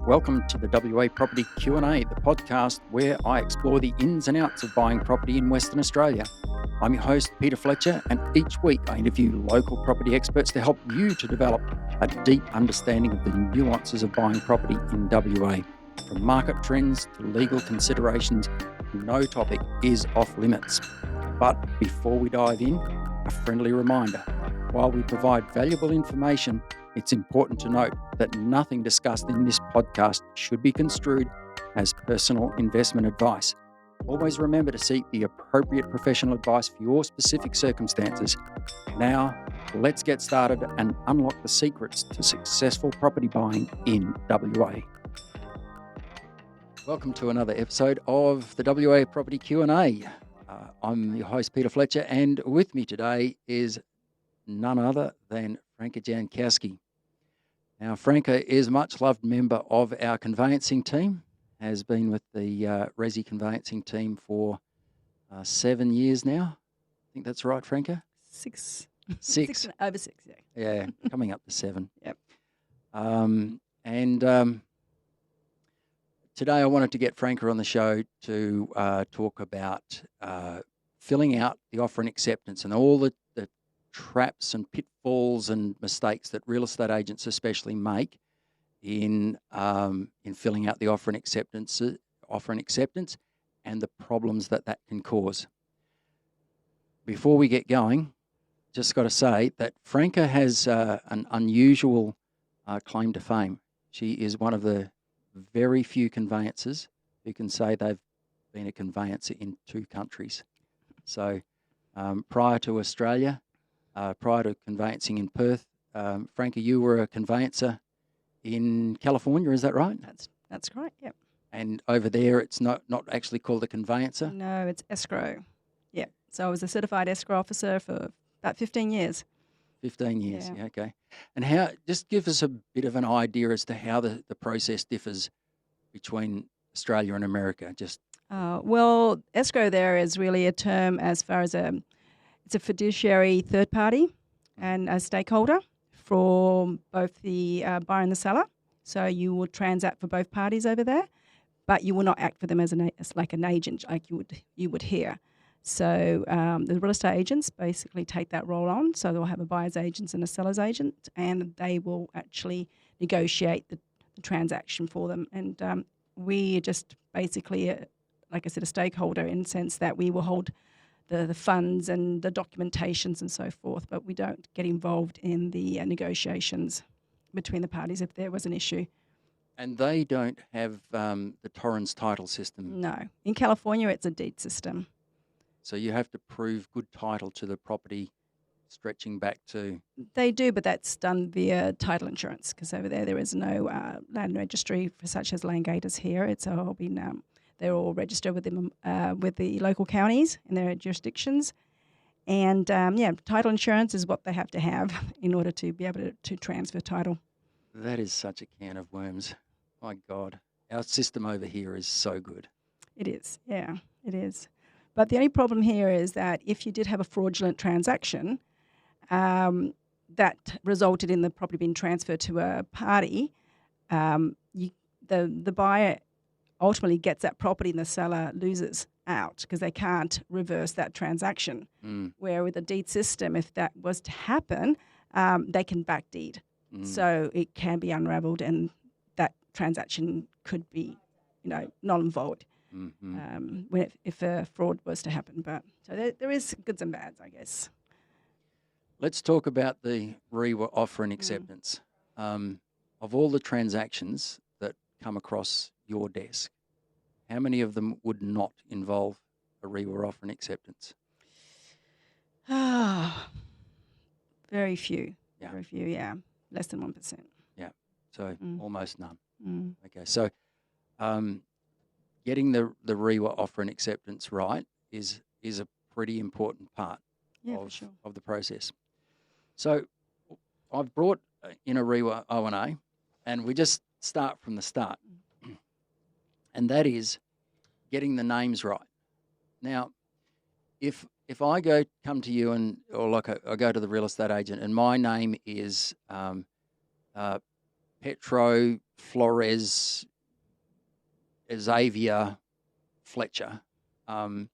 Welcome to the WA Property Q&A, the podcast where I explore the ins and outs of buying property in Western Australia. I'm your host, Peter Fletcher, and each week I interview local property experts to help you to develop a deep understanding of the nuances of buying property in WA. From market trends to legal considerations, no topic is off limits. But before we dive in, a friendly reminder. While we provide valuable information, it's important to note that nothing discussed in this podcast should be construed as personal investment advice. Always remember to seek the appropriate professional advice for your specific circumstances. Now, let's get started and unlock the secrets to successful property buying in WA. Welcome to another episode of the WA Property Q&A. I'm your host, Peter Fletcher, and with me today is none other than Franca Jankowski. Now, Franca is a much-loved member of our conveyancing team, has been with the Resi conveyancing team for 7 years now. I think that's right, Franca? Six. Over 6, yeah. Yeah, coming up to 7. Yep. Today I wanted to get Franca on the show to talk about filling out the offer and acceptance and all the traps and pitfalls and mistakes that real estate agents especially make in filling out the offer and acceptance and the problems that can cause. Before we get going, just got to say that Franca has an unusual claim to fame. She is one of the very few conveyancers who can say they've been a conveyancer in 2 countries. So prior to Australia, prior to conveyancing in Perth, Franca, you were a conveyancer in California, is that right? That's correct, yep. And over there it's not actually called a conveyancer? No, it's escrow. Yeah. So I was a certified escrow officer for about 15 years. 15 years, yeah, okay. And how? Just give us a bit of an idea as to how the process differs between Australia and America. Well, escrow there is really a term as far as it's a fiduciary third party and a stakeholder for both the buyer and the seller. So you will transact for both parties over there, but you will not act for them as like an agent like you would here. So the real estate agents basically take that role on. So they'll have a buyer's agent and a seller's agent, and they will actually negotiate the transaction for them. And we are just basically, like I said, a stakeholder in the sense that we will hold the funds and the documentations and so forth, but we don't get involved in the negotiations between the parties if there was an issue. And they don't have the Torrens title system? No. In California, it's a deed system. So you have to prove good title to the property stretching back to... They do, but that's done via title insurance because over there is no land registry for such as land gators here. It's all been... They're all registered with the local counties in their jurisdictions. And, title insurance is what they have to have in order to be able to transfer title. That is such a can of worms. My God. Our system over here is so good. It is, yeah, it is. But the only problem here is that if you did have a fraudulent transaction that resulted in the property being transferred to a party, the buyer ultimately gets that property and the seller loses out because they can't reverse that transaction. Where with a deed system, if that was to happen, they can backdeed. So it can be unravelled and that transaction could be, null and void if a fraud was to happen. But so there is goods and bads, I guess. Let's talk about the REIWA offer and acceptance. Of all the transactions that come across your desk, how many of them would not involve a REIWA offer and acceptance? Very few. Yeah. Very few, yeah. Less than 1%. Yeah, so almost none. Okay, so getting the REIWA offer and acceptance right is a pretty important part of the process. So I've brought in a REIWA O&A, and we just start from the start. And that is getting the names right. Now, if I come to you I go to the real estate agent and my name is Petro Flores Xavier Fletcher, and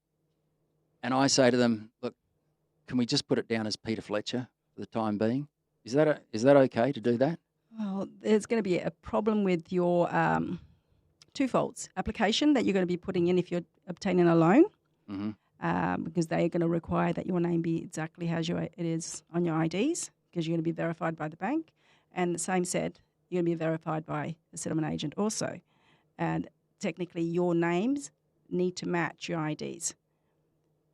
I say to them, look, can we just put it down as Peter Fletcher for the time being? Is that okay to do that? Well, there's going to be a problem with your twofolds application that you're going to be putting in if you're obtaining a loan, because they are going to require that your name be exactly as it is on your IDs, because you're going to be verified by the bank. And the same said, you're going to be verified by the settlement agent also. And technically, your names need to match your IDs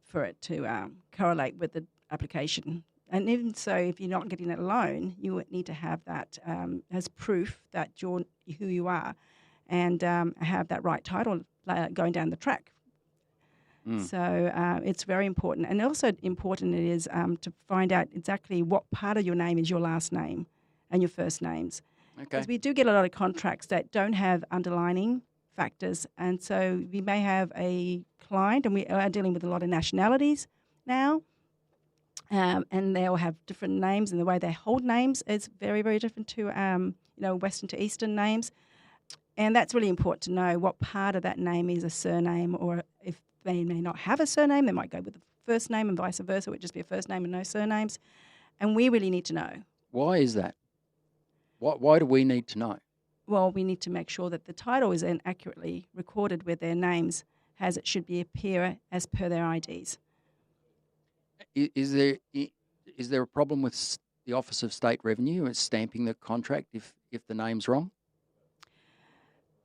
for it to correlate with the application. And even so, if you're not getting a loan, you would need to have that as proof that you're who you are, and have that right title going down the track. So it's very important. And also important it is to find out exactly what part of your name is your last name and your first names. Because we do get a lot of contracts that don't have underlining factors. And so we may have a client, and we are dealing with a lot of nationalities now, and they all have different names, and the way they hold names is very, very different to Western to Eastern names. And that's really important to know what part of that name is a surname, or if they may not have a surname, they might go with the first name, and vice versa. It would just be a first name and no surnames. And we really need to know. Why is that? Why do we need to know? Well, we need to make sure that the title is then accurately recorded with their names as it should be appear as per their IDs. Is there a problem with the Office of State Revenue stamping the contract if the name's wrong?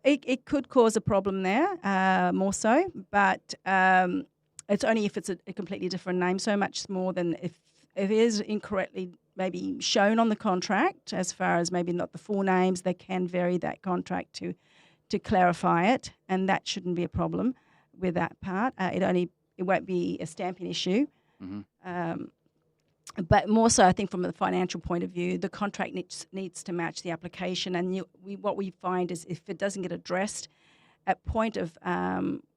It could cause a problem there, more so, but it's only if it's a completely different name, so much more than if it is incorrectly maybe shown on the contract, as far as maybe not the full names. They can vary that contract to clarify it, and that shouldn't be a problem with that part. It won't be a stamping issue. But more so, I think from the financial point of view, the contract needs to match the application. And what we find is if it doesn't get addressed at point of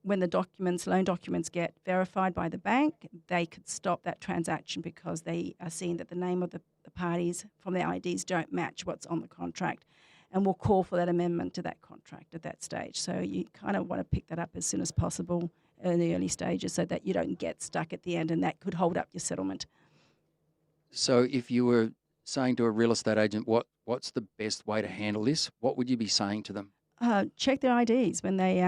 when the loan documents get verified by the bank, they could stop that transaction because they are seeing that the name of the parties from their IDs don't match what's on the contract, and will call for that amendment to that contract at that stage. So you kind of want to pick that up as soon as possible in the early stages so that you don't get stuck at the end, and that could hold up your settlement. So if you were saying to a real estate agent, what's the best way to handle this, what would you be saying to them? Check their IDs when they,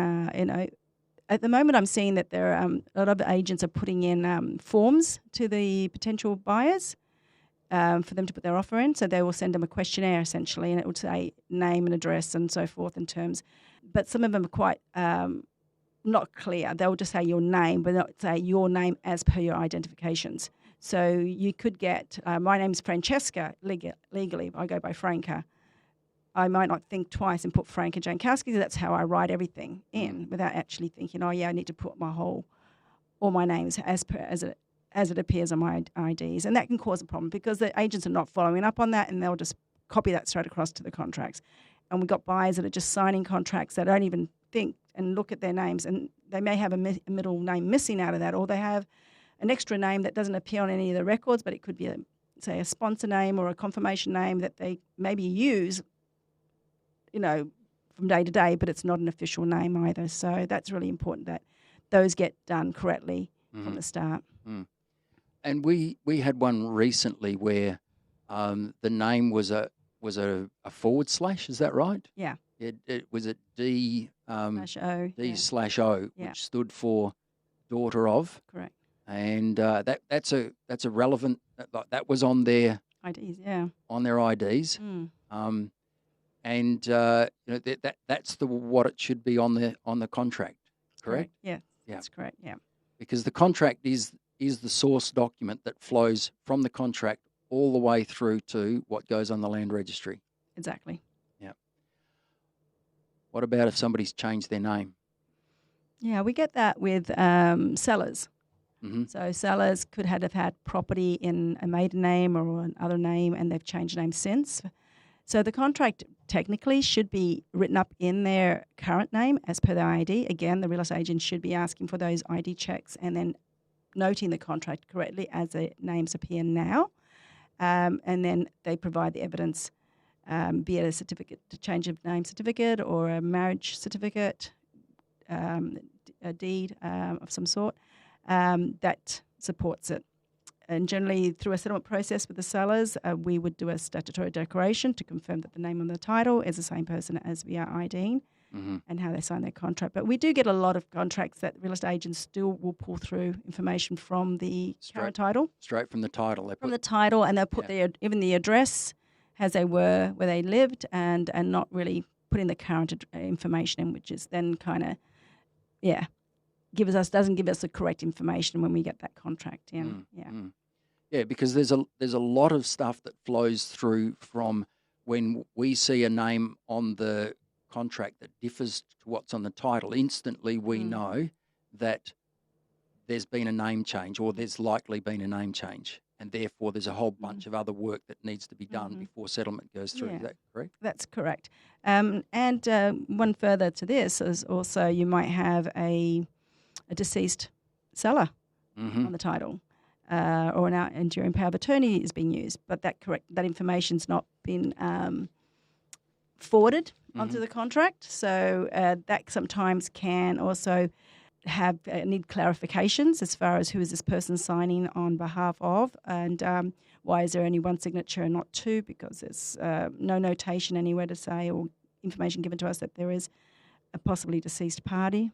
at the moment I'm seeing that there are a lot of agents are putting in forms to the potential buyers for them to put their offer in. So they will send them a questionnaire essentially, and it would say name and address and so forth in terms. But some of them are quite not clear. They'll just say your name, but not say your name as per your identifications. So you could get, my name's Francesca, legally, I go by Franca. I might not think twice and put Franca Jankowski, because that's how I write everything in, without actually thinking, oh yeah, I need to put all my names as it appears on my IDs. And that can cause a problem because the agents are not following up on that, and they'll just copy that straight across to the contracts. And we've got buyers that are just signing contracts that don't even think and look at their names, and they may have a middle name missing out of that, or they have an extra name that doesn't appear on any of the records, but it could be, a sponsor name or a confirmation name that they maybe use, from day to day, but it's not an official name either. So that's really important that those get done correctly from the start. And we had one recently where the name was a forward slash. Is that right? Yeah. It was a D /O. D/O, which stood for daughter of. Correct. And that's a relevant. That was on their IDs. Yeah. On their IDs. And that's what it should be on the contract. Correct? Yeah. That's correct. Yeah. Because the contract is the source document that flows from the contract all the way through to what goes on the land registry. Exactly. Yeah. What about if somebody's changed their name? Yeah, we get that with sellers. So sellers could have had property in a maiden name or another name, and they've changed names since. So the contract technically should be written up in their current name as per their ID. Again, the real estate agent should be asking for those ID checks and then noting the contract correctly as the names appear now. And then they provide the evidence be it a certificate, a change of name certificate or a marriage certificate, a deed of some sort, that supports it. And generally, through a settlement process with the sellers, we would do a statutory declaration to confirm that the name on the title is the same person as we are IDing, and how they sign their contract. But we do get a lot of contracts that real estate agents still will pull through information from the current title. Straight from the title. From the title, and they'll put even the address as they were, where they lived, and not really putting the current information in, which is then kind of, doesn't give us the correct information when we get that contract in. Yeah, because there's a lot of stuff that flows through from when we see a name on the contract that differs to what's on the title. Instantly we know that there's been a name change, or there's likely been a name change, and therefore there's a whole bunch of other work that needs to be done before settlement goes through. Is that correct? That's correct. And one further to this is also you might have a deceased seller on the title, or an enduring power of attorney is being used, but that information's not been forwarded onto the contract. So that sometimes can also need clarifications as far as who is this person signing on behalf of, and why is there only one signature and not two, because there's no notation anywhere to say, or information given to us that there is a possibly deceased party.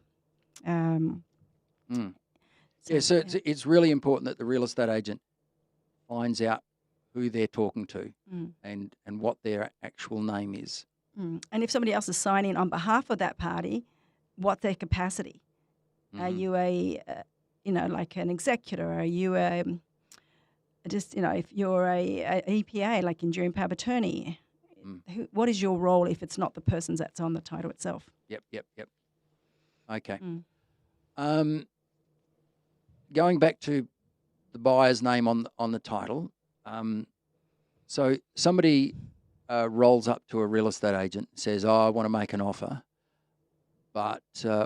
So it's really important that the real estate agent finds out who they're talking to and what their actual name is. And if somebody else is signing on behalf of that party, what's their capacity? Are you like an executor? Are you if you're a EPA, like enduring power of attorney, what is your role if it's not the person that's on the title itself? Yep. Okay. Going back to the buyer's name on the title, so somebody rolls up to a real estate agent and says, I want to make an offer, but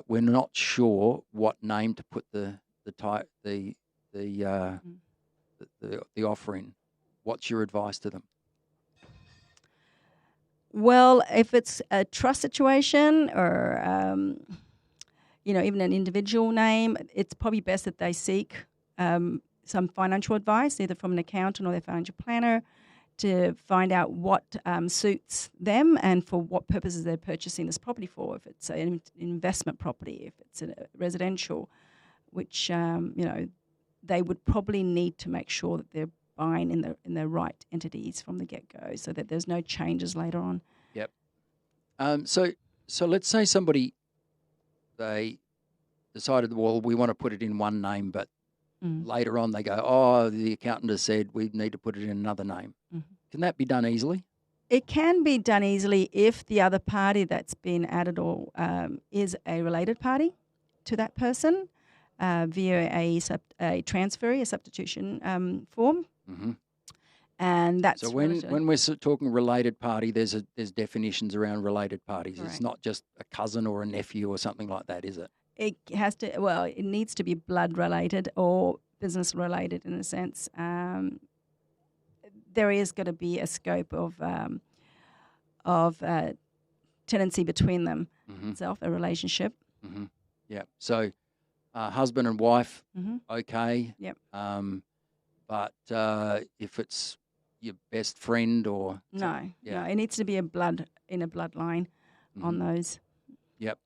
we're not sure what name to put the offer in. What's your advice to them? Well, if it's a trust situation or even an individual name, it's probably best that they seek some financial advice, either from an accountant or their financial planner, to find out what suits them and for what purposes they're purchasing this property for. If it's an investment property, if it's a residential, which they would probably need to make sure that they're buying in the right entities from the get-go, so that there's no changes later on. Yep. So let's say somebody, they decided, well, we want to put it in one name, but later on they go, the accountant has said we need to put it in another name. Can that be done easily? It can be done easily if the other party that's been added or is a related party to that person via a transfer, a substitution form. And that's so when we're talking related party, there's definitions around related parties. Correct. It's not just a cousin or a nephew or something like that, is it? It has to. Well, it needs to be blood related or business related in a sense. There is going to be a scope of tenancy between them itself, a relationship. Yeah. So husband and wife, okay. Yep. But if it's your best friend or no, it needs to be in a bloodline on those. Yep.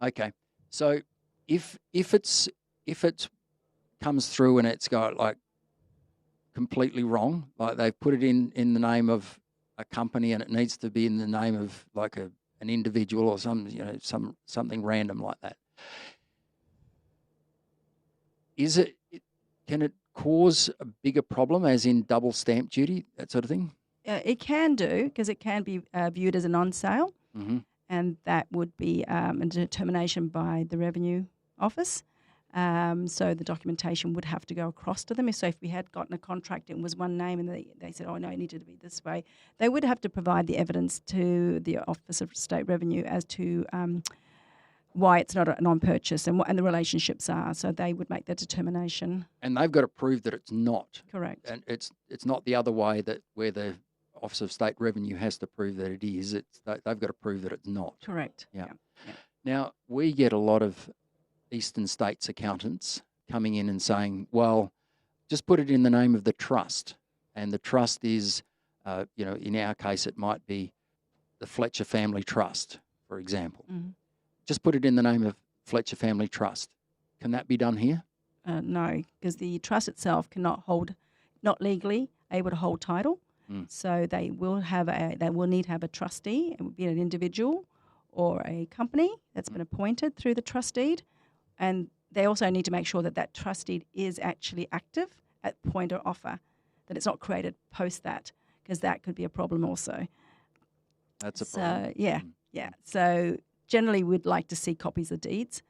Okay. So if it comes through and it's got like completely wrong, like they've put it in the name of a company and it needs to be in the name of like an individual or something random like that, can it cause a bigger problem, as in double stamp duty, that sort of thing? It can do, because it can be viewed as a non-sale, and that would be a determination by the Revenue Office. So the documentation would have to go across to them. So if we had gotten a contract and it was one name and they said, oh, no, it needed to be this way, they would have to provide the evidence to the Office of State Revenue as to why it's not a non-purchase and the relationships are. So they would make that determination. And they've got to prove that it's not. Correct. And it's not the other way, that where the Office of State Revenue has to prove that it is. They've got to prove that it's not. Correct. Yeah. Now, we get a lot of eastern states accountants coming in and saying, well, just put it in the name of the trust. And the trust is, in our case, it might be the Fletcher Family Trust, for example. Mm-hmm. Just put it in the name of Fletcher Family Trust. Can that be done here? No, because the trust itself not legally able to hold title. So they will need to have a trustee. It would be an individual or a company that's been appointed through the trust deed, and they also need to make sure that that trust deed is actually active at point of offer, that it's not created post that, because that could be a problem also. That's a problem. Yeah. So generally, we'd like to see copies of deeds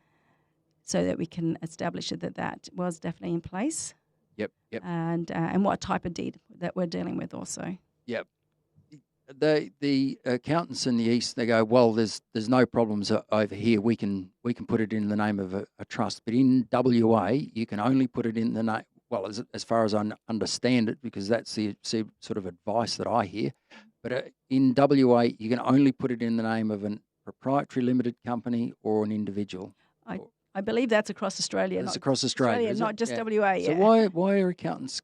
so that we can establish that was definitely in place. Yep. And what type of deed that we're dealing with also. Yep. The accountants in the east, they go, well, there's no problems over here. We can put it in the name of a trust, but in WA you can only put it in the name. Well, as far as I understand it, because that's the sort of advice that I hear. But in WA you can only put it in the name of a proprietary limited company or an individual. I believe that's across Australia. It's across Australia, not just WA. So why are accountants?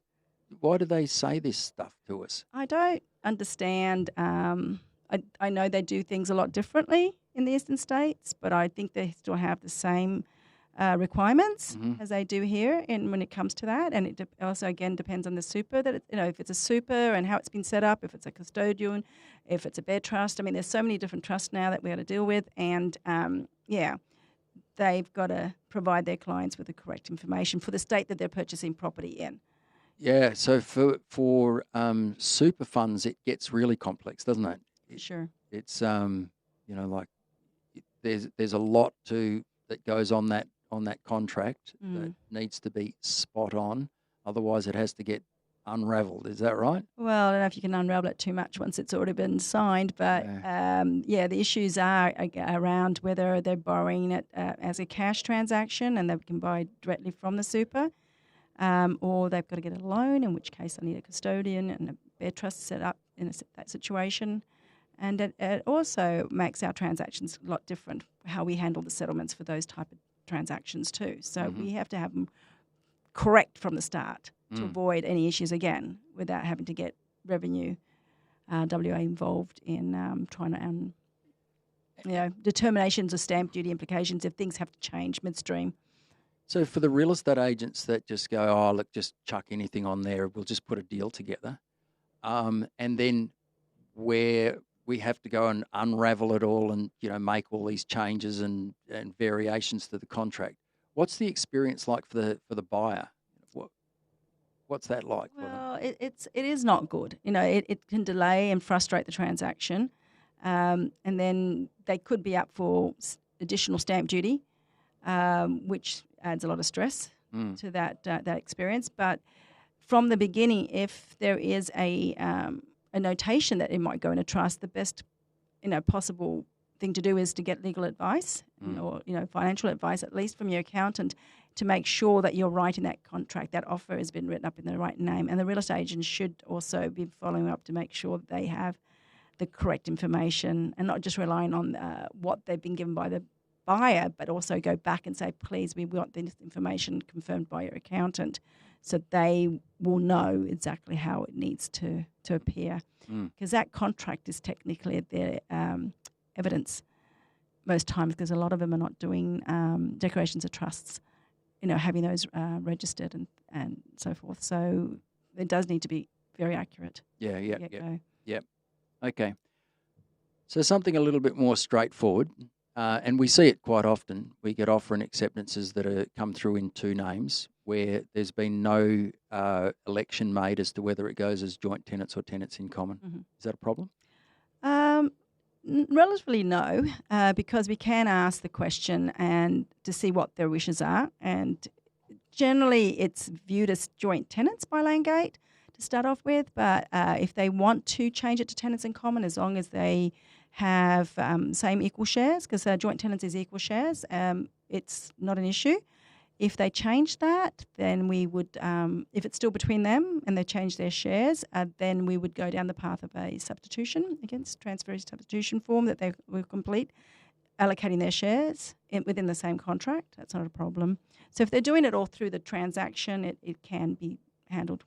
Why do they say this stuff to us? I don't understand. I know they do things a lot differently in the eastern states, but I think they still have the same requirements as they do here. And when it comes to that, and it also again depends on the super that if it's a super and how it's been set up, if it's a custodian, if it's a bed trust. I mean, there's so many different trusts now that we got to deal with, and they've got to provide their clients with the correct information for the state that they're purchasing property in. Yeah, so for super funds, it gets really complex, doesn't it? Sure. It's there's a lot that goes on that contract that needs to be spot on. Otherwise, it has to get unravelled. Is that right? Well, I don't know if you can unravel it too much once it's already been signed, but the issues are around whether they're borrowing it as a cash transaction and they can buy directly from the super, or they've got to get a loan, in which case they need a custodian and a bed trust set up in that situation. And it also makes our transactions a lot different, how we handle the settlements for those type of transactions too. So we have to have them correct from the start to avoid any issues again without having to get revenue WA involved in trying to determinations of stamp duty implications if things have to change midstream. So for the real estate agents that just go, oh, look, just chuck anything on there, we'll just put a deal together, and then where we have to go and unravel it all and make all these changes and variations to the contract. What's the experience like for the buyer? What's that like? Well, it is not good. It can delay and frustrate the transaction, and then they could be up for additional stamp duty, which adds a lot of stress to that experience. But from the beginning, if there is a notation that it might go in a trust, the best possible thing to do is to get legal advice or financial advice, at least from your accountant, to make sure that you're right in that contract, that offer has been written up in the right name. And the real estate agent should also be following up to make sure that they have the correct information and not just relying on what they've been given by the buyer, but also go back and say, please, we want this information confirmed by your accountant, so they will know exactly how it needs to appear. Because that contract is technically their evidence most times, because a lot of them are not doing declarations of trusts, having those registered and so forth. So it does need to be very accurate. Yeah. Okay. So something a little bit more straightforward, and we see it quite often. We get offer and acceptances that come through in two names where there's been no election made as to whether it goes as joint tenants or tenants in common. Is that a problem? Relatively no, because we can ask the question and to see what their wishes are. And generally it's viewed as joint tenants by Landgate to start off with. But if they want to change it to tenants in common, as long as they have same equal shares, because joint tenants is equal shares, it's not an issue. If they change that, then we would, if it's still between them and they change their shares, then we would go down the path of a substitution, against transfer substitution form that they will complete, allocating their shares within the same contract. That's not a problem. So if they're doing it all through the transaction, it can be handled.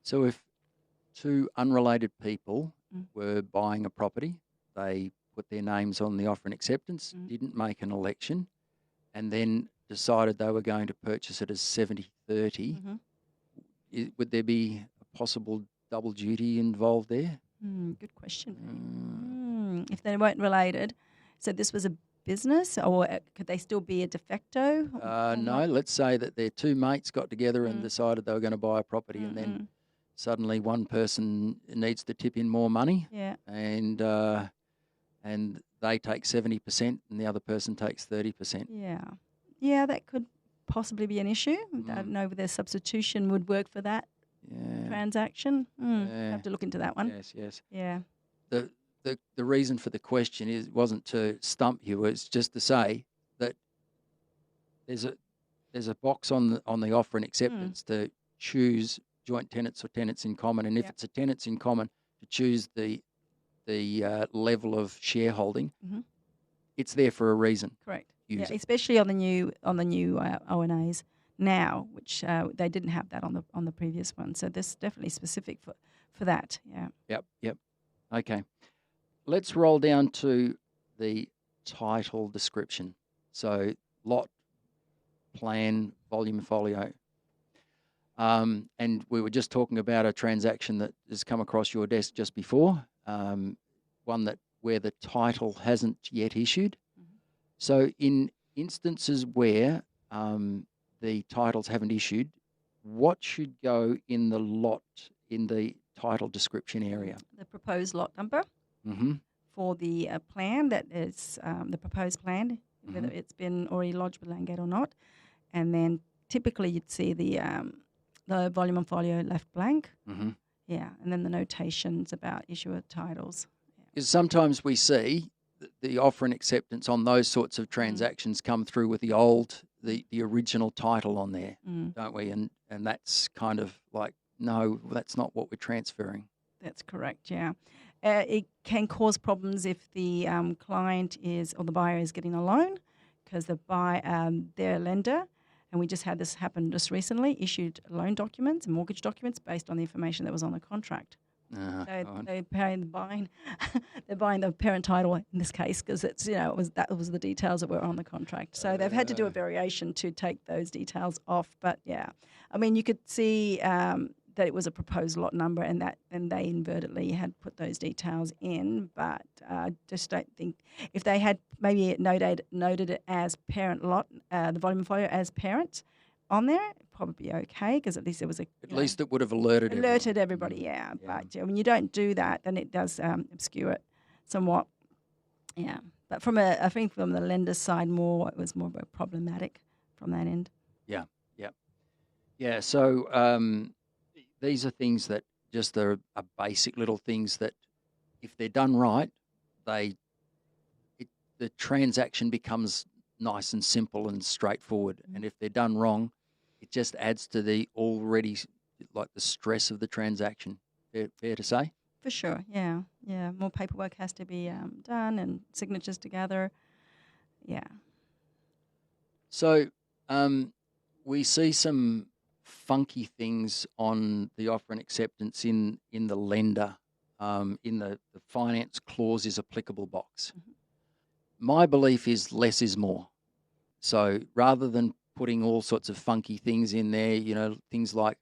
So if two unrelated people were buying a property, they put their names on the offer and acceptance, didn't make an election, and then decided they were going to purchase it as 70-30, would there be a possible double duty involved there? Good question. If they weren't related, so this was a business, or could they still be a de facto? No, let's say that their two mates got together and decided they were going to buy a property, and then suddenly one person needs to tip in more money, and they take 70% and the other person takes 30%. Yeah, that could possibly be an issue. I don't know whether substitution would work for that transaction. Have to look into that one. Yes. Yeah. The reason for the question wasn't to stump you, it's just to say that there's a box on the offer and acceptance to choose joint tenants or tenants in common, and if it's a tenants in common, to choose the level of shareholding. It's there for a reason. Correct. Yeah, especially on the new ONAs now, which they didn't have that on the previous one. So this is definitely specific for that. Yeah. Yep. Okay. Let's roll down to the title description. So lot, plan, volume, folio. And we were just talking about a transaction that has come across your desk just before, one where the title hasn't yet issued. So in instances where the titles haven't issued, what should go in the title description area? The proposed lot number for the plan, that is the proposed plan, whether it's been already lodged with Landgate or not. And then typically you'd see the volume and folio left blank. Yeah, and then the notations about issuer titles. Because sometimes we see the offer and acceptance on those sorts of transactions come through with the original title on there, don't we? And that's kind of like, no, that's not what we're transferring. That's correct, yeah. It can cause problems if the client or the buyer is getting a loan, because their lender, and we just had this happen just recently, issued loan documents and mortgage documents based on the information that was on the contract. So they're buying the parent title in this case, because it's that was the details that were on the contract. So they've had to do a variation to take those details off. But yeah, I mean, you could see that it was a proposed lot number, and they inadvertently had put those details in. But just don't think, if they had maybe noted it as parent lot, the volume of folio as parent on there, probably okay, because at least there was at least it would have alerted everybody. Yeah. But when you don't do that, then it does obscure it somewhat. Yeah, but I think from the lender's side, it was more problematic from that end. Yeah. So these are things that just are basic little things that, if they're done right, the transaction becomes nice and simple and straightforward. And if they're done wrong, it just adds to the already, like, the stress of the transaction. Fair to say? For sure, yeah. More paperwork has to be done and signatures together. Yeah. So we see some funky things on the offer and acceptance in the lender, in the finance clause is applicable box. My belief is less is more. So rather than putting all sorts of funky things in there, things like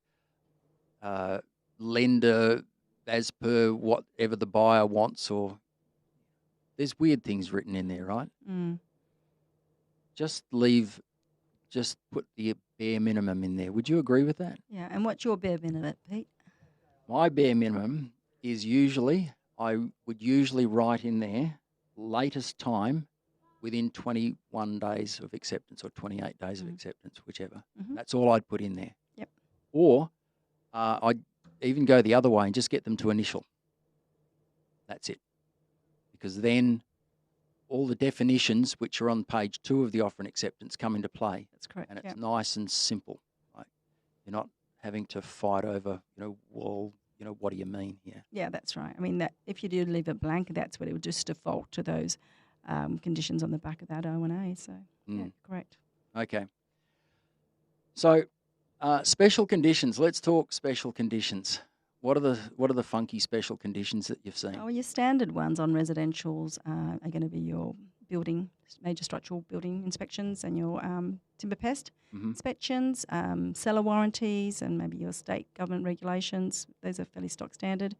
lender as per whatever the buyer wants, or there's weird things written in there, right? Just put the bare minimum in there. Would you agree with that? Yeah, and what's your bare minimum, Pete? My bare minimum is I would usually write in there latest time within 21 days of acceptance or 28 days of acceptance, whichever. That's all I'd put in there. Yep. Or I'd even go the other way and just get them to initial. That's it. Because then all the definitions which are on page 2 of the offer and acceptance come into play. That's correct. And it's nice and simple. Like, you're not having to fight over, well, what do you mean here? Yeah, that's right. I mean, that if you do leave it blank, that's what it would just default to those conditions on the back of that O&A. So, yeah, correct. Okay. So, special conditions. Let's talk special conditions. What are the funky special conditions that you've seen? Oh, your standard ones on residentials are going to be your major structural building inspections and your timber pest inspections, seller warranties, and maybe your state government regulations. Those are fairly stock standard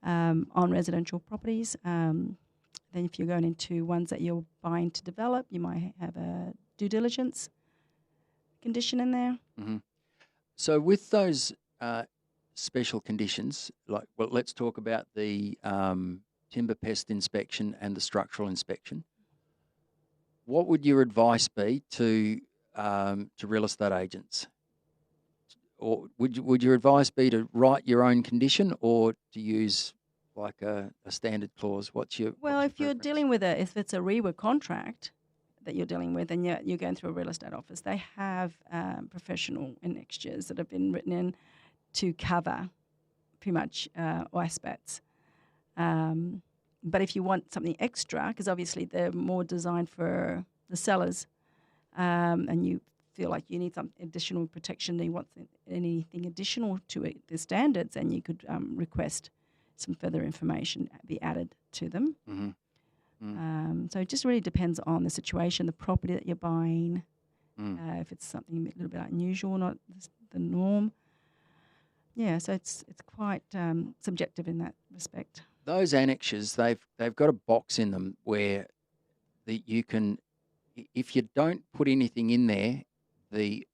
on residential properties. Then if you're going into ones that you're buying to develop, you might have a due diligence condition in there. So with those special conditions, let's talk about the timber pest inspection and the structural inspection. What would your advice be to real estate agents? Or would your advice be to write your own condition or to use like a standard clause? If you're dealing with if it's a REIWA contract that you're dealing with and you're going through a real estate office, they have professional annexures that have been written in to cover pretty much all aspects. But if you want something extra, because obviously they're more designed for the sellers, and you feel like you need some additional protection, you want anything additional to it, the standards, then you could request some further information be added to them. So it just really depends on the situation, the property that you're buying, if it's something a little bit unusual, not the norm. Yeah, so it's quite subjective in that respect. Those annexures, they've got a box in them where you can, if you don't put anything in there, the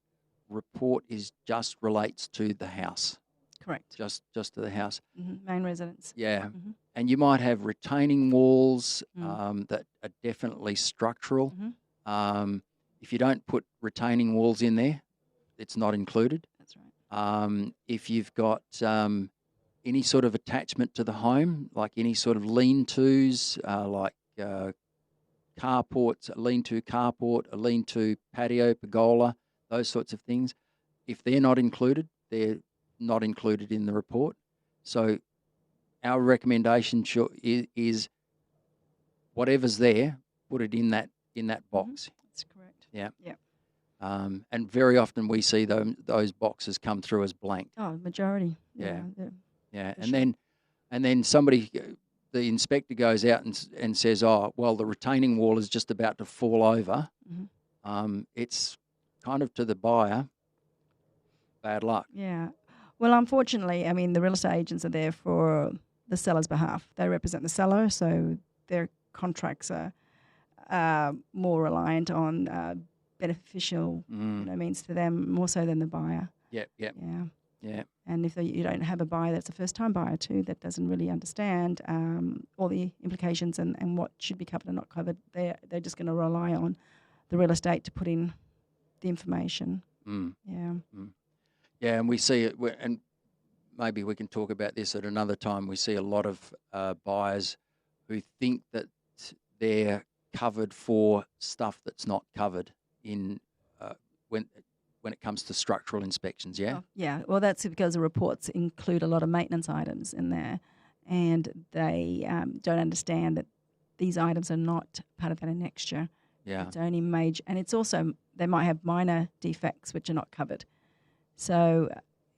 report just relates to the house. Correct. Just to the house. Main residence. Yeah. And you might have retaining walls that are definitely structural. If you don't put retaining walls in there, it's not included. That's right. If you've got any sort of attachment to the home, like any sort of lean-tos, like carports, a lean-to carport, a lean-to patio, pergola, those sorts of things, if they're not included, they're not included in the report. So our recommendation is whatever's there, put it in that box. That's correct. Yeah. Yeah. And very often we see those boxes come through as blank. Oh, majority. Yeah. Yeah. And then somebody, the inspector goes out and says, "Oh, well, the retaining wall is just about to fall over." It's kind of to the buyer, bad luck. Yeah. Well, unfortunately, I mean, the real estate agents are there for the seller's behalf. They represent the seller, so their contracts are more reliant on beneficial means to them more so than the buyer. Yep. Yeah. And if you don't have a buyer that's a first-time buyer too, that doesn't really understand all the implications and what should be covered and not covered, they're just going to rely on the real estate to put in the information. Yeah, and we see it, and maybe we can talk about this at another time. We see a lot of buyers who think that they're covered for stuff that's not covered in when it comes to structural inspections, yeah? Oh, yeah, well, that's because the reports include a lot of maintenance items in there, and they don't understand that these items are not part of that annexure. Yeah. It's only major, and it's also, they might have minor defects which are not covered. So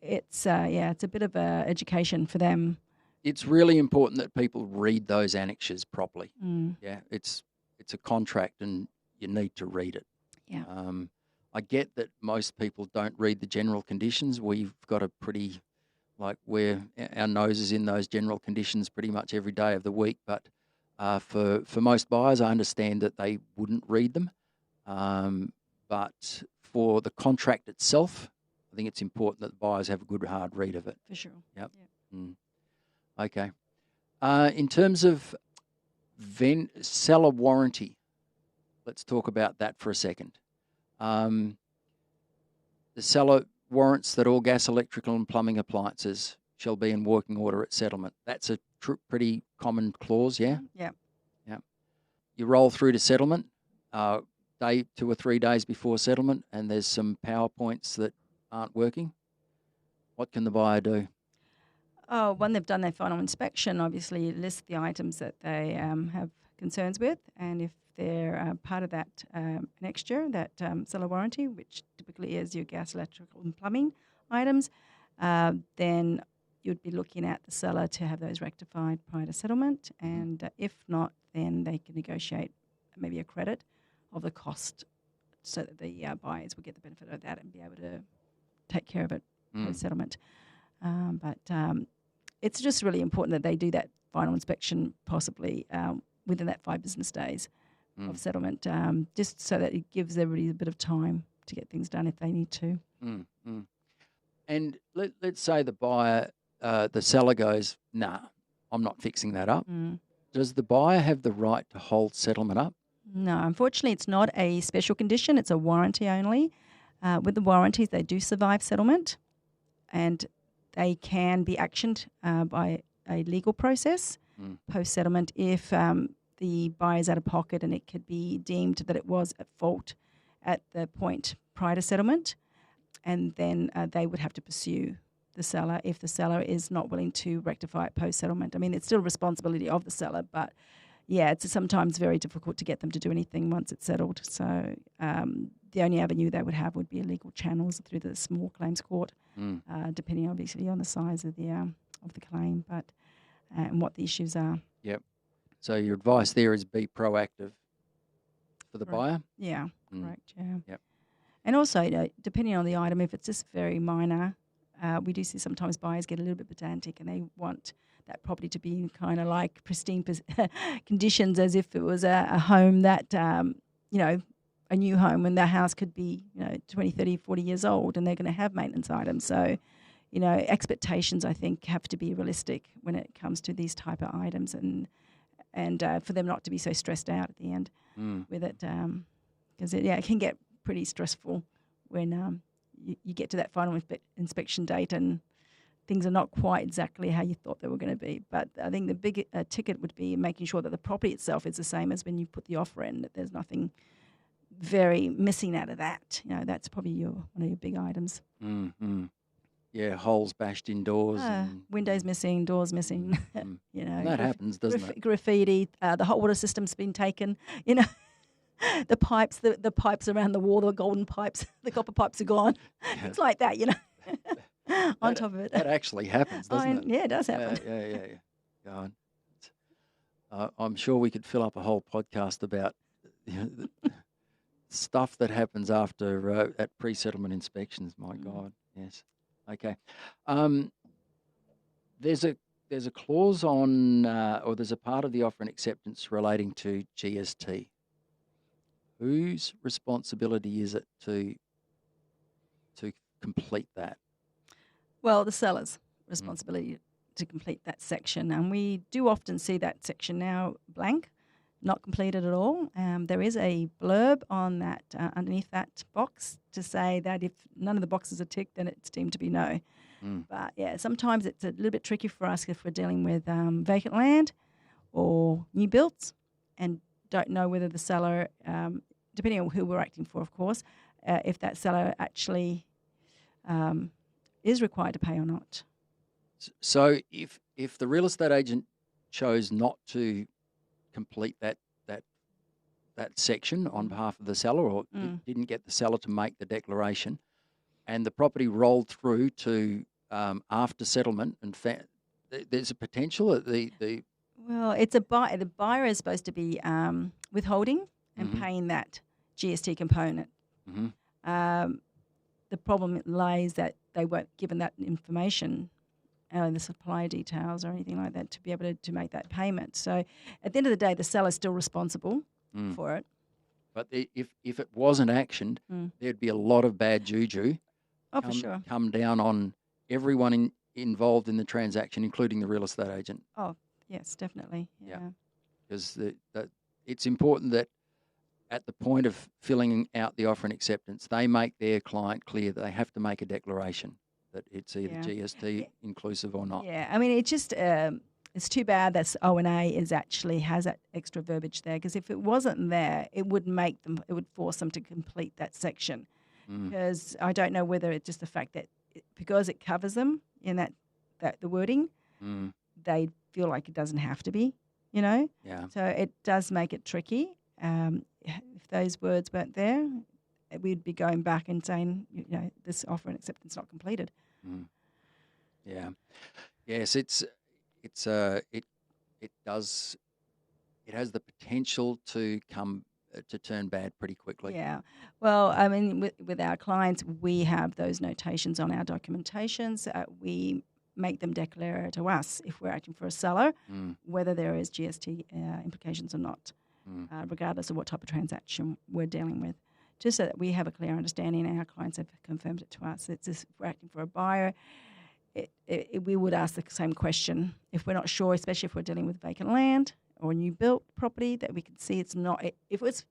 it's a bit of a education for them. It's really important that people read those annexures properly. Yeah, it's a contract and you need to read it. Yeah. I get that most people don't read the general conditions. We've got a pretty, we're our nose is in those general conditions pretty much every day of the week. But for most buyers, I understand that they wouldn't read them. But for the contract itself, I think it's important that the buyers have a good hard read of it. For sure. Yep. Okay. In terms of seller warranty, let's talk about that for a second. The seller warrants that all gas, electrical and plumbing appliances shall be in working order at settlement. That's a pretty common clause, yeah? Yeah. you roll through to settlement, 2 or 3 days before settlement, and there's some PowerPoints that aren't working. What can the buyer do? Oh, when they've done their final inspection, obviously list the items that they have concerns with, and if they're part of that next year, that seller warranty, which typically is your gas, electrical and plumbing items, then you'd be looking at the seller to have those rectified prior to settlement, and if not, then they can negotiate maybe a credit of the cost so that the buyers will get the benefit of that and be able to take care of it post-settlement. But it's just really important that they do that final inspection possibly within that 5 business days of settlement, just so that it gives everybody a bit of time to get things done if they need to. And let's say the buyer, the seller goes, nah, I'm not fixing that up. Does the buyer have the right to hold settlement up? No, unfortunately, it's not a special condition. It's a warranty only. With the warranties, they do survive settlement, and they can be actioned by a legal process post-settlement if the buyer's out of pocket and it could be deemed that it was at fault at the point prior to settlement, and then they would have to pursue the seller if the seller is not willing to rectify it post-settlement. I mean, it's still a responsibility of the seller, but yeah, it's sometimes very difficult to get them to do anything once it's settled. So the only avenue they would have would be legal channels through the small claims court, depending obviously on the size of the claim, but and what the issues are. Yep. So your advice there is be proactive for the buyer? Yeah, correct, yeah. Yep. And also, depending on the item, if it's just very minor, we do see sometimes buyers get a little bit pedantic and they want that property to be in kind of like pristine conditions as if it was a home that, a new home, when their house could be, 20, 30, 40 years old and they're going to have maintenance items. So, expectations, I think, have to be realistic when it comes to these type of items and for them not to be so stressed out at the end with it. Because, it can get pretty stressful when you get to that final inspection date and things are not quite exactly how you thought they were going to be. But I think the big ticket would be making sure that the property itself is the same as when you put the offer in, that there's nothing very missing out of that. That's probably one of your big items. Yeah, holes bashed in doors. Windows missing, doors missing. That happens, doesn't it? Graffiti, the hot water system's been taken, the pipes, the pipes around the wall, the golden pipes, the copper pipes are gone. Things like that, on top of it. That actually happens, doesn't it? Yeah, it does happen. Yeah. God. I'm sure we could fill up a whole podcast about the stuff that happens after at pre-settlement inspections. My God, yes. Okay. There's a clause on, or there's a part of the offer and acceptance relating to GST. Whose responsibility is it to complete that? Well, the seller's responsibility to complete that section, and we do often see that section now blank, not completed at all. There is a blurb on that underneath that box to say that if none of the boxes are ticked, then it's deemed to be no. But yeah, sometimes it's a little bit tricky for us if we're dealing with vacant land or new builds and don't know whether the seller, depending on who we're acting for, of course, if that seller actually is required to pay or not. So if the real estate agent chose not to complete that section on behalf of the seller, or didn't get the seller to make the declaration, and the property rolled through to after settlement, and there's a potential that the well, it's a buyer. The buyer is supposed to be withholding and paying that GST component. The problem lies that they weren't given that information, the supplier details or anything like that, to be able to make that payment. So at the end of the day, the seller's still responsible for it. But if it wasn't actioned, there'd be a lot of bad juju for sure. Come down on everyone involved in the transaction, including the real estate agent. Oh, yes, definitely. Yeah. Because it's important that at the point of filling out the offer and acceptance, they make their client clear that they have to make a declaration that it's either GST inclusive or not. Yeah, I mean, it just It's too bad that O&A is actually has that extra verbiage there, because if it wasn't there, it would force them to complete that section. Because I don't know whether it's just the fact that because it covers them in that the wording, they feel like it doesn't have to be, Yeah. So it does make it tricky. If those words weren't there, we'd be going back and saying, this offer and acceptance not completed. Yeah. Yes, it does. It has the potential to turn bad pretty quickly. Yeah. Well, I mean, with our clients, we have those notations on our documentations. We make them declare to us if we're acting for a seller, whether there is GST implications or not, regardless of what type of transaction we're dealing with, just so that we have a clear understanding and our clients have confirmed it to us. It's just, if we're acting for a buyer, we would ask the same question. If we're not sure, especially if we're dealing with vacant land or a new built property that we can see it's not, if it's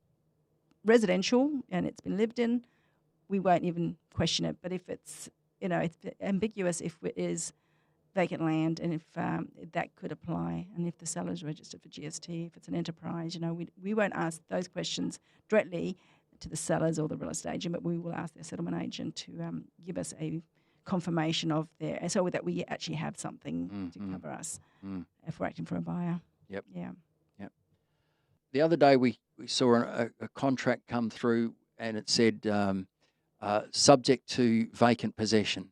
residential and it's been lived in, we won't even question it. But if it's, it's ambiguous, if it is vacant land, and if that could apply, and if the seller is registered for GST, if it's an enterprise, we won't ask those questions directly to the sellers or the real estate agent, but we will ask their settlement agent to give us a confirmation of so that we actually have something to cover us if we're acting for a buyer. Yep. Yeah. Yep. The other day we saw a contract come through, and it said subject to vacant possession.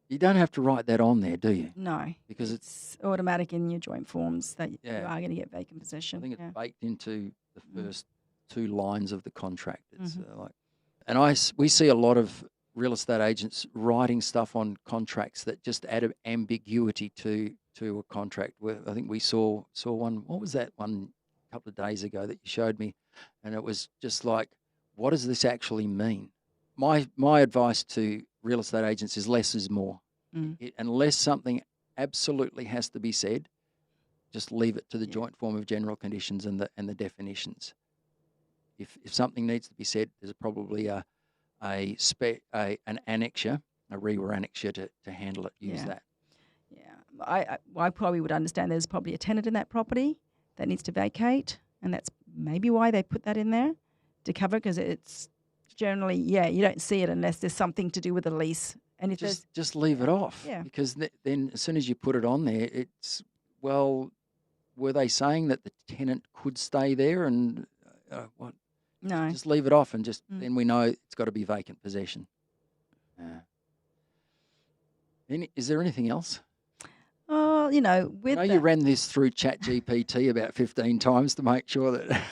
You don't have to write that on there, do you? No, because it's automatic in your joint forms that you are going to get vacant possession. I think it's baked into the first two lines of the contract. It's we see a lot of real estate agents writing stuff on contracts that just add ambiguity to a contract. I think we saw one. What was that one a couple of days ago that you showed me? And it was just like, what does this actually mean? My advice to real estate agents is less is more. Unless something absolutely has to be said, just leave it to the joint form of general conditions and the definitions. If something needs to be said, there's probably an annexure, a REIWA annexure to handle it. Use that. Yeah, I probably would understand there's probably a tenant in that property that needs to vacate, and that's maybe why they put that in there to cover, because it's generally, you don't see it unless there's something to do with the lease. And if just leave it off, because then as soon as you put it on there, it's, well, were they saying that the tenant could stay there and what? No. Just leave it off, and then we know it's got to be vacant possession. Is there anything else? Oh, I know you ran this through ChatGPT about 15 times to make sure that...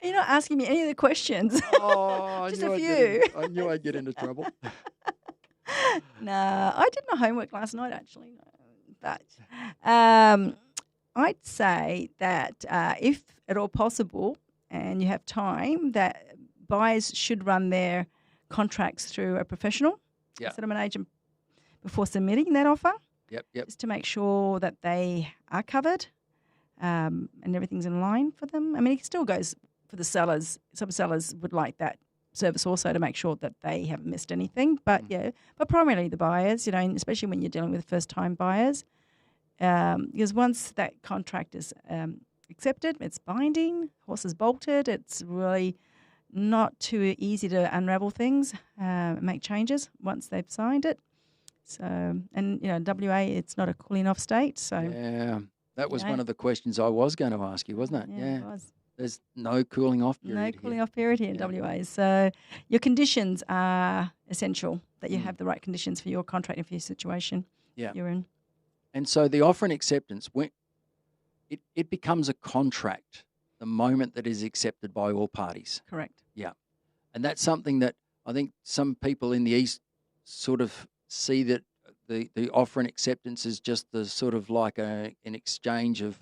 You're not asking me any of the questions. Oh, just a few. I knew I'd get into trouble. No, I did my homework last night, actually. But I'd say that if at all possible and you have time, that buyers should run their contracts through a professional, a settlement agent, before submitting that offer. Yep. Just to make sure that they are covered and everything's in line for them. I mean, it still goes for the sellers. Some sellers would like that service also to make sure that they haven't missed anything. But but primarily the buyers, especially when you're dealing with first-time buyers, because once that contract is accepted, it's binding, horse is bolted, it's really not too easy to unravel things, make changes once they've signed it. So, and WA, it's not a cooling off state. So that was one of the questions I was going to ask you, wasn't it? Yeah, it was. There's no cooling off period. No cooling off period here in WA. So your conditions are essential, that you have the right conditions for your contract and for your situation you're in. And so the offer and acceptance, when it becomes a contract the moment that is accepted by all parties. Correct. Yeah. And that's something that I think some people in the East sort of see, that the offer and acceptance is just the sort of like an exchange of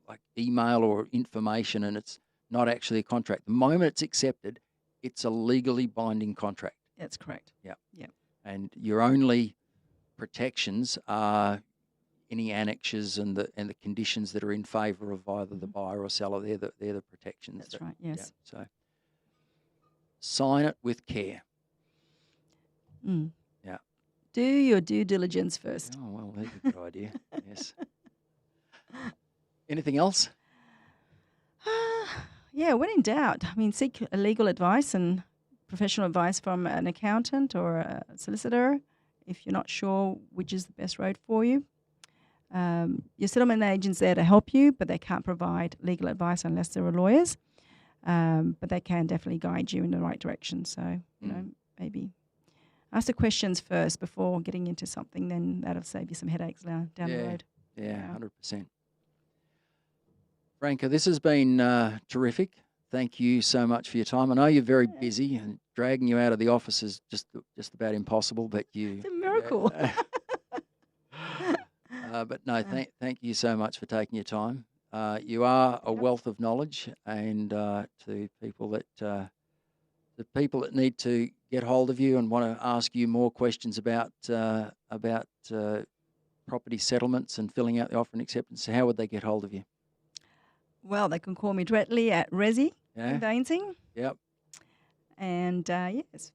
like email or information, and it's not actually a contract. The moment it's accepted, it's a legally binding contract. That's correct. Yeah. Yeah. And your only protections are any annexures and the conditions that are in favour of either the buyer or seller. They're the protections. That's right. Yes. Yeah, so sign it with care. Yeah. Do your due diligence first. Oh, well, that's a good idea. Yes. Anything else? Yeah, when in doubt, I mean, seek legal advice and professional advice from an accountant or a solicitor if you're not sure which is the best road for you. Your settlement agent's there to help you, but they can't provide legal advice unless they're lawyers. But they can definitely guide you in the right direction. So, maybe ask the questions first before getting into something, then that'll save you some headaches down the road. Yeah, 100%. Franca, this has been terrific. Thank you so much for your time. I know you're very busy, and dragging you out of the office is just about impossible, but It's a miracle. But no, thank you so much for taking your time. You are a wealth of knowledge, and to people that the people that need to get hold of you and want to ask you more questions about property settlements and filling out the offer and acceptance, how would they get hold of you? Well, they can call me directly at REIWA conveyancing. Yep. And yes.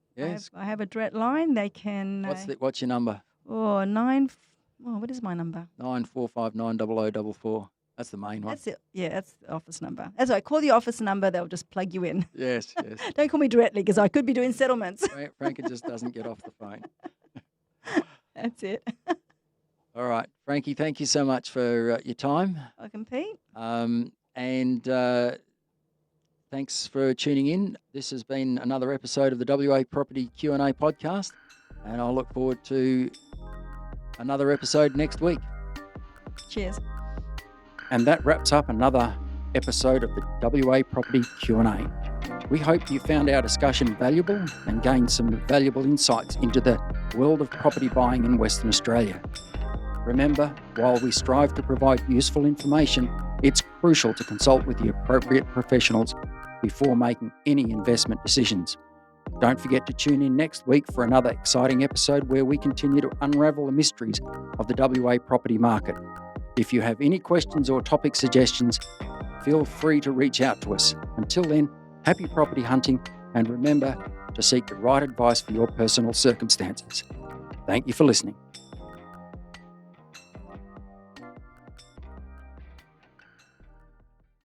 I have a direct line. They can. What's your number? What is my number? 94590044. That's the main one. That's it. Yeah, that's the office number. That's right. Call the office number. They'll just plug you in. Yes. Don't call me directly because I could be doing settlements. Franca just doesn't get off the phone. That's it. All right, Frankie, thank you so much for your time. Welcome, Pete. And thanks for tuning in. This has been another episode of the WA Property Q&A podcast, and I'll look forward to another episode next week. Cheers. And that wraps up another episode of the WA Property Q&A. We hope you found our discussion valuable and gained some valuable insights into the world of property buying in Western Australia. Remember, while we strive to provide useful information, it's crucial to consult with the appropriate professionals before making any investment decisions. Don't forget to tune in next week for another exciting episode where we continue to unravel the mysteries of the WA property market. If you have any questions or topic suggestions, feel free to reach out to us. Until then, happy property hunting, and remember to seek the right advice for your personal circumstances. Thank you for listening.